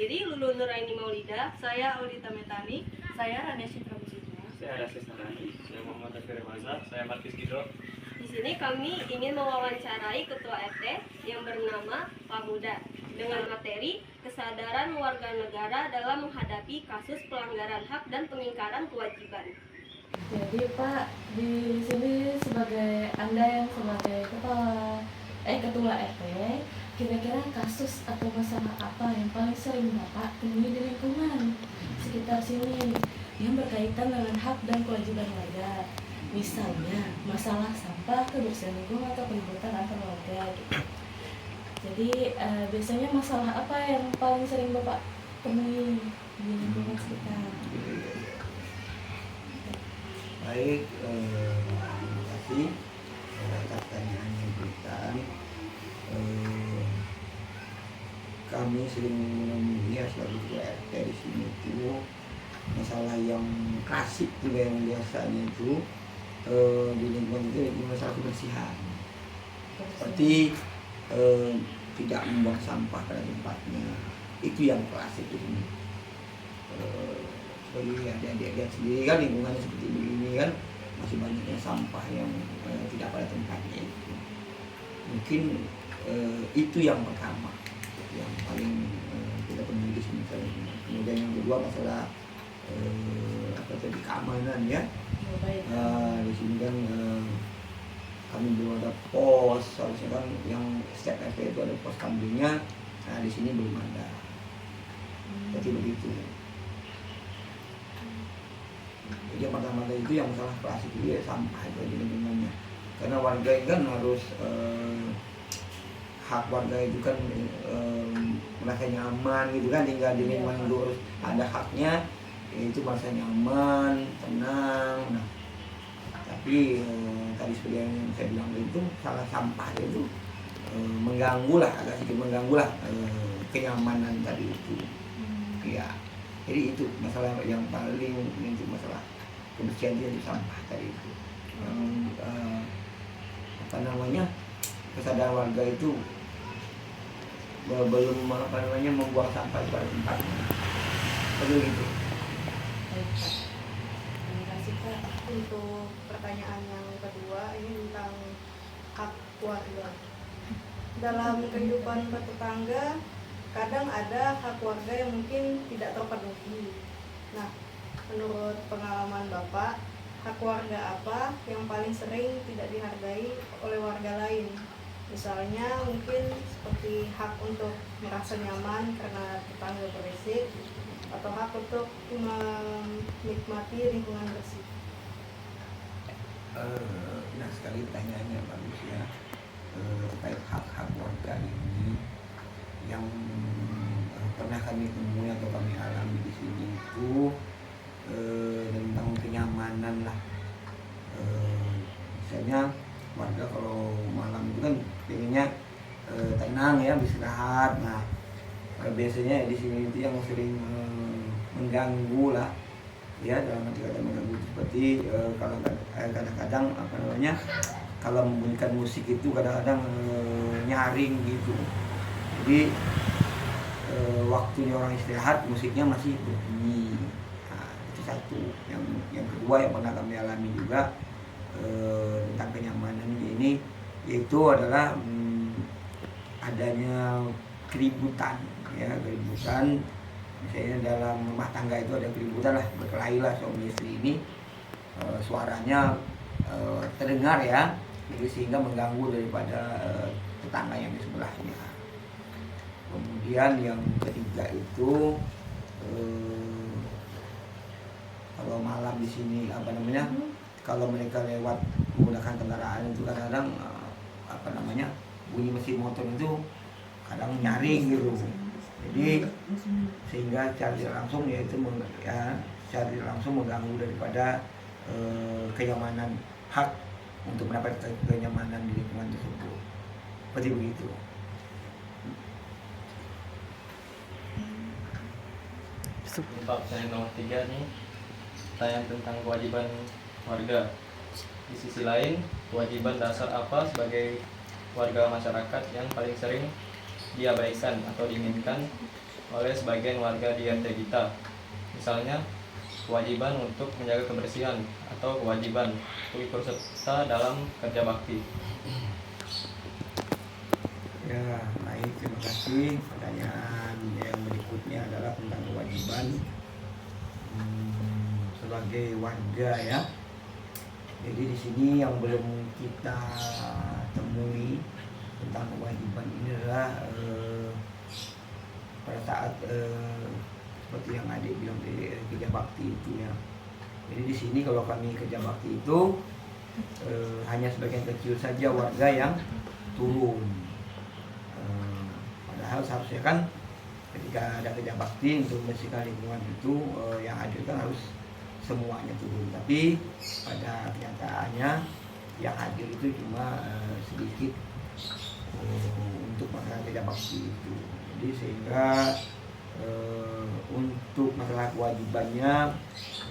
diri Lulu Nuraini Maulida, saya Audita Metani, Saya Rania Citra Musika. Saya Rasis Narani, saya Muhammad Raffi Remaza, saya Markis Gidro. Di sini kami ingin mewawancarai Ketua RT yang bernama Pak Muda dengan materi kesadaran warga negara dalam menghadapi kasus pelanggaran hak dan pengingkaran kewajiban. Jadi Pak, di sini sebagai Anda yang sebagai ketua RT, kira-kira kasus atau masalah apa yang paling sering Bapak temui di lingkungan sekitar sini yang berkaitan dengan hak dan kewajiban warga? Misalnya masalah sampah, kebersihan lingkungan atau penyebutan antar warga gitu. Jadi biasanya masalah apa yang paling sering Bapak temui di lingkungan sekitar? Baik, terima kasih atas pertanyaan yang diberikan. Kami sering menemui selalu ketua RT di sini itu masalah yang klasik juga yang biasanya itu di lingkungan itu masalah kebersihan. Seperti tidak membuang sampah pada tempatnya, itu yang klasik di sini. Sebagai adik-adik lihat sendiri kan lingkungannya seperti begini kan, masih banyaknya sampah yang tidak pada tempatnya itu. Mungkin itu yang pertama yang paling kita temui di sini. Kemudian yang kedua masalah keamanan ya. Di sini kan kami belum ada pos, harusnya kan yang setiap RT itu ada pos kambingnya. Nah di sini belum ada. Jadi begitu. Jadi yang pertama itu yang masalah klasik itu ya sampah itu aja lingkungannya. Karena warga itu kan harus hak warga itu kan merasa nyaman gitu kan, tinggal di lingkungan itu harus ada haknya, itu merasa nyaman, tenang. Nah, tapi tadi seperti yang saya bilang itu salah sampah itu mengganggu lah, agak sedikit mengganggu lah kenyamanan tadi itu. Ya, jadi itu masalah yang paling itu masalah kebersihan itu sampah tadi itu. Kesadaran warga itu belum membuang sampah pada tempatnya. Begitu. Baik, Pak. Terima kasih Pak. Untuk pertanyaan yang kedua ini tentang hak warga. Dalam kehidupan bertetangga, kadang ada hak warga yang mungkin tidak terpenuhi. Nah, menurut pengalaman Bapak, hak warga apa yang paling sering tidak dihargai oleh warga lain? Misalnya mungkin seperti hak untuk merasa nyaman karena tetangga berisik, atau hak untuk menikmati lingkungan bersih. Nah sekali pertanyaannya bagus ya, terkait hak-hak warga ini yang pernah kami temui atau kami alami di sini itu tentang kenyamanan lah. Misalnya warga kalau malam itu kan pengennya tenang ya, beristirahat. Nah biasanya di sini itu yang sering mengganggu lah ya, dalam arti kata mengganggu seperti kalau kadang-kadang kalau membunyikan musik itu kadang-kadang nyaring gitu. Jadi waktunya orang istirahat musiknya masih berbunyi. Nah, itu satu. Yang kedua yang pernah kami alami juga tentang kenyamanan ini, yaitu adalah adanya keributan ya, keributan. Misalnya dalam rumah tangga itu ada keributan lah, berkelahi lah suami istri ini, suaranya terdengar ya, jadi sehingga mengganggu daripada tetangga yang di sebelahnya. Kemudian yang ketiga itu kalau malam di sini kalau mereka lewat menggunakan kendaraan itu kadang-kadang bunyi mesin motor itu kadang nyaring gitu. Jadi sehingga secara langsung mengganggu daripada kenyamanan, hak untuk mendapatkan kenyamanan di lingkungan tersebut. Seperti begitu. Untuk pertanyaan nomor 3 nih, pertanyaan tentang kewajiban warga. Di sisi lain, kewajiban dasar apa sebagai warga masyarakat yang paling sering diabaikan atau diinginkan oleh sebagian warga di RT kita. Misalnya, kewajiban untuk menjaga kebersihan atau kewajiban untuk ikut serta dalam kerja bakti. Ya, baik, terima kasih. Pertanyaan yang berikutnya adalah tentang kewajiban sebagai warga ya. Jadi di sini yang belum kita temui tentang kewajiban ini adalah pada saat seperti yang adik bilang di kerja bakti itu ya. Jadi di sini kalau kami kerja bakti itu hanya sebagian kecil saja warga yang turun. Padahal seharusnya kan ketika ada kerja bakti untuk membersihkan lingkungan itu yang hadir kan harus semuanya turun. Tapi pada kenyataannya yang hadir itu cuma sedikit untuk masalah kerja bakti itu. Jadi sehingga untuk masalah kewajibannya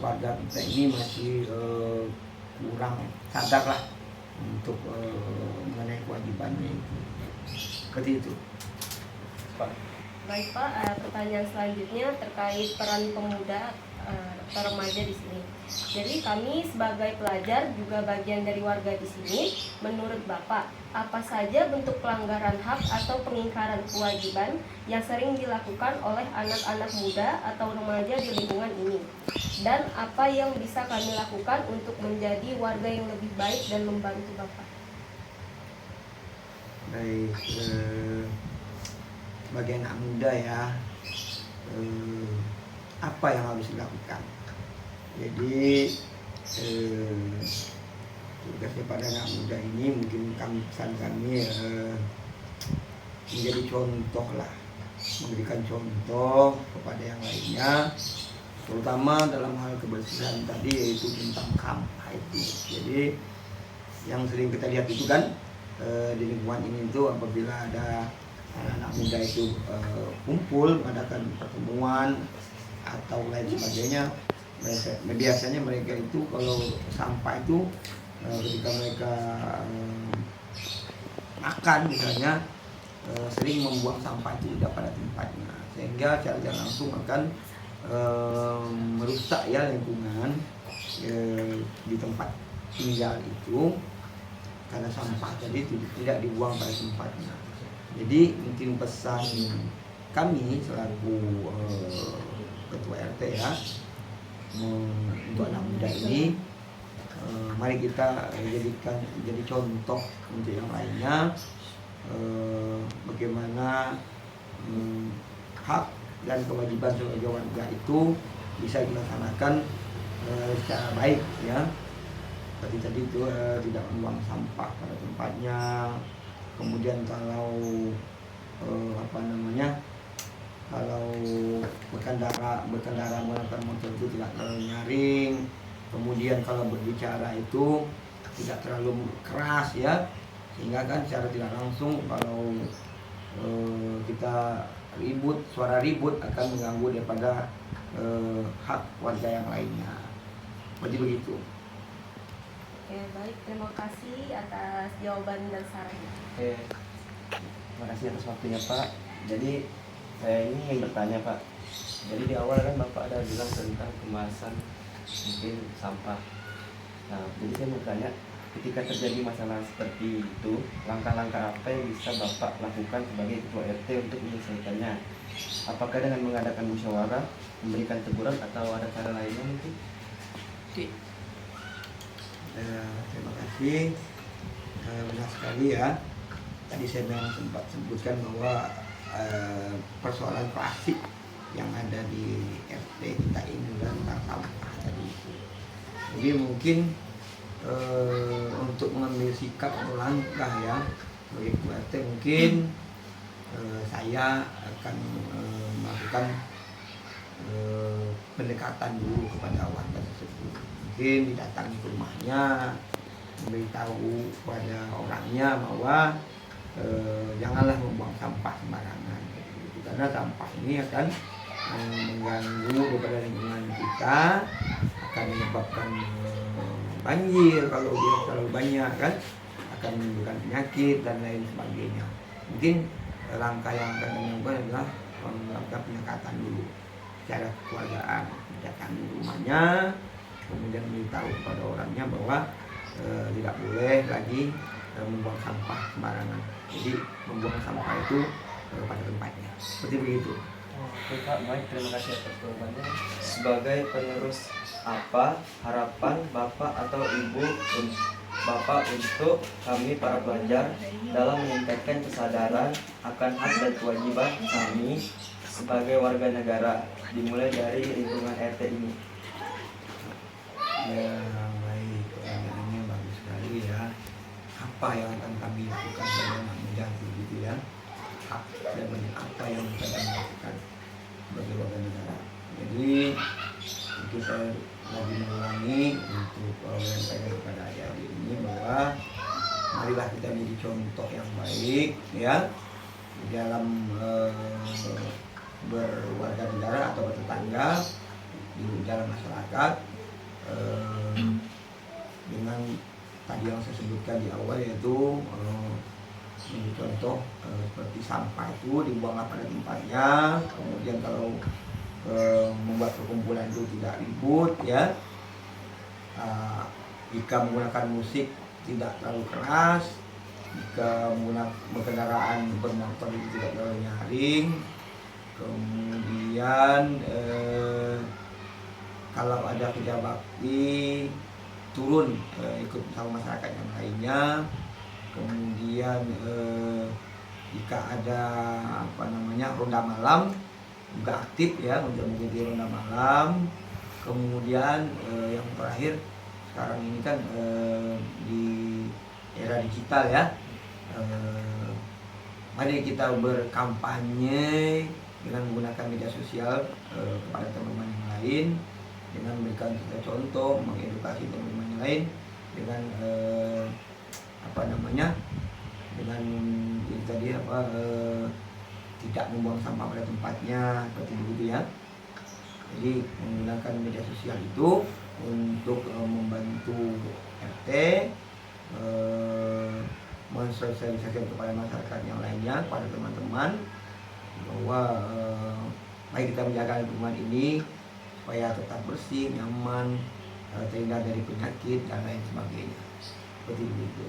warga kita ini masih kurang sadar lah untuk mengenai kewajibannya itu. Seperti itu. Pak. Baik Pak, pertanyaan selanjutnya terkait peran pemuda atau remaja di sini. Jadi kami sebagai pelajar juga bagian dari warga di sini. Menurut Bapak, apa saja bentuk pelanggaran hak atau pengingkaran kewajiban yang sering dilakukan oleh anak-anak muda atau remaja di lingkungan ini? Dan apa yang bisa kami lakukan untuk menjadi warga yang lebih baik dan membantu Bapak? Baik, bagi anak muda ya, apa yang harus dilakukan? Jadi tugasnya pada anak muda ini mungkin pesan kami menjadi contoh lah, memberikan contoh kepada yang lainnya, terutama dalam hal kebersihan tadi, yaitu tentang sampah itu. Jadi yang sering kita lihat itu kan di lingkungan ini itu apabila ada anak muda itu kumpul mengadakan pertemuan atau lain sebagainya, biasanya mereka itu kalau sampah itu ketika mereka makan misalnya sering membuang sampah itu tidak pada tempatnya, sehingga secara tidak langsung akan merusak ya lingkungan di tempat tinggal itu, karena sampah tadi tidak dibuang pada tempatnya. Jadi mungkin pesan kami selaku ketua RT ya, untuk anak muda ini, mari kita jadi contoh untuk yang lainnya, bagaimana hak dan kewajiban sebagai warga itu bisa dilaksanakan secara baik ya. Seperti tadi itu tidak membuang sampah pada tempatnya. Kemudian kalau kalau berkendara menggunakan motor itu tidak terlalu nyaring. Kemudian kalau berbicara itu tidak terlalu keras ya, sehingga kan secara tidak langsung kalau kita suara ribut akan mengganggu daripada hak warga yang lainnya. Seperti begitu. Oke, baik. Terima kasih atas jawaban dan sarannya. Oke, terima kasih atas waktunya Pak. Jadi saya ini ingin bertanya Pak. Jadi di awal kan Bapak ada bilang tentang kemasan mungkin sampah. Nah, jadi saya mau tanya, ketika terjadi masalah seperti itu, langkah-langkah apa yang bisa Bapak lakukan sebagai ketua RT untuk menyelesaikannya? Apakah dengan mengadakan musyawarah, memberikan teguran, atau ada cara lainnya mungkin? Oke. Terima kasih. Benar sekali ya. Tadi saya memang sempat sebutkan bahwa persoalan klasik yang ada di RT kita ini tentang sampah tadi itu. Jadi mungkin untuk mengambil sikap atau langkah ya bagi ketua RT, mungkin saya akan melakukan pendekatan dulu kepada warga tersebut. Mungkin didatangi ke rumahnya, memberitahu kepada orangnya bahwa janganlah membuang sampah sembarangan, karena sampah ini akan mengganggu kepada lingkungan kita, akan menyebabkan banjir kalau dia terlalu banyak kan, akan menimbulkan penyakit dan lain sebagainya. Mungkin langkah yang akan kami lakukan adalah melakukan pendekatan dulu secara kekeluargaan, mendatangi rumahnya, kemudian memberitahu kepada orangnya bahwa tidak boleh lagi membuang sampah sembarangan. Jadi membuang sampah itu pada tempatnya. Seperti begitu. Oke Pak, baik, terima kasih atas jawabannya. Sebagai penerus, apa harapan Bapak atau Ibu Bapak untuk kami para pelajar dalam meningkatkan kesadaran akan hak dan kewajiban kami sebagai warga negara, dimulai dari lingkungan RT ini? Ya baik, pertanyaannya bagus sekali ya. Apa yang akan kami lakukan sebagai anak muda begitu ya? Hak dan apa yang akan kami lakukan sebagai warga negara. Jadi kita lagi mengulangi untuk menyampaikan kepada adik-adik ini bahwa marilah kita menjadi contoh yang baik ya di dalam berwarga negara atau bertetangga di dalam masyarakat, dengan tadi yang saya sebutkan di awal, yaitu menjadi contoh seperti sampah itu dibuanglah pada tempatnya, kemudian kalau membuat perkumpulan itu tidak ribut ya, jika menggunakan musik tidak terlalu keras, jika menggunakan kendaraan bermotor itu tidak terlalu nyaring, kemudian kalau ada kerja bakti turun ikut bersama masyarakat yang lainnya, kemudian jika ada ronda malam juga aktif ya untuk mengikuti ronda malam. Kemudian yang terakhir sekarang ini kan di era digital ya, mari kita berkampanye dengan menggunakan media sosial kepada teman-teman yang lain, dengan memberikan kita contoh, mengedukasi teman-teman yang lain dengan dengan ini tadi tidak membuang sampah pada tempatnya, seperti begitu ya. Jadi menggunakan media sosial itu untuk membantu RT mensosialisasikan kepada masyarakat yang lainnya, kepada teman-teman, bahwa mari kita menjaga lingkungan ini supaya tetap bersih, nyaman, terhindar dari penyakit dan lain sebagainya. Seperti itu.